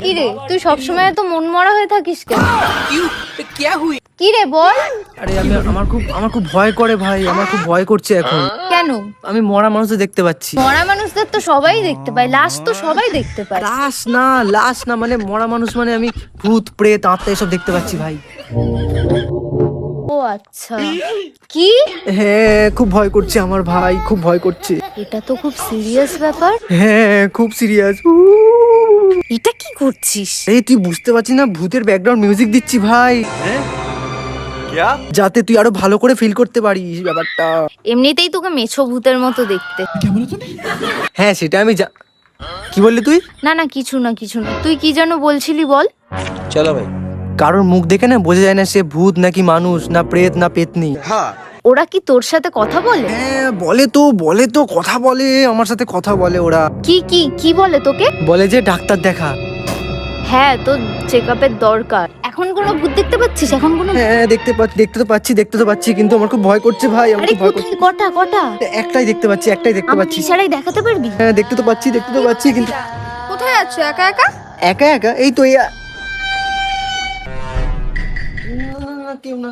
কি রে, তুই সবসময় এত মন মরা হয়ে থাকিস কেন? কি রে বল। আরে আমার খুব ভয় করে ভাই, আমার খুব ভয় করছে এখন। কেন? আমি মরা মানুষদের দেখতে পাচ্ছি। মরা মানুষদের তো সবাই দেখতে পায়, লাশ তো সবাই দেখতে পায়। লাশ না মানে মরা মানুষ মানে আমি ভূত প্রেত আত্মা এসব দেখতে পাচ্ছি ভাই। ও আচ্ছা। কি? হ্যাঁ খুব ভয় করছে আমার ভাই, খুব ভয় করছে। এটা তো খুব সিরিয়াস ব্যাপার। হ্যাঁ খুব সিরিয়াস। এটা কি করছিস? এই তুই বুঝতে পারছিস না, ভূতের ব্যাকগ্রাউন্ড মিউজিক দিচ্ছি ভাই, যাতে তুই আরো ভালো করে ফিল করতে পারিস ব্যাপারটা। এমনিতেই তোকে মেছো ভূতের মতো দেখতে। হ্যাঁ সেটা আমি কি বললি তুই? না না, কিছু না কিছু না। তুই কি যেন বলছিলি, বল। চলো ভাই। কারোর মুখ দেখে না বোঝা যায় না সে ভূত নাকি মানুষ, না প্রেত না পেতনি। ওরা কি তোর সাথে কথা বলে? হ্যাঁ বলে তো কথা বলে, আমার সাথে কথা বলে ওরা। কি কি কি বলে তোকে? বলে যে ডাক্তার দেখা। হ্যাঁ, তো চেকআপের দরকার। এখন কোনো ভূত দেখতে পাচ্ছিস? এখন কোনো? হ্যাঁ দেখতে তো পাচ্ছি কিন্তু আমার খুব ভয় করছে ভাই, আমার আরে খুব ভয় কোথায়? করছে। কটা কটা? একটাই দেখতে পাচ্ছি আমাকে ইশারায় দেখাতে পারবি? হ্যাঁ দেখতে তো পাচ্ছি কিন্তু কোথায় আছো একা একা? একা একা এই তো কেউ না,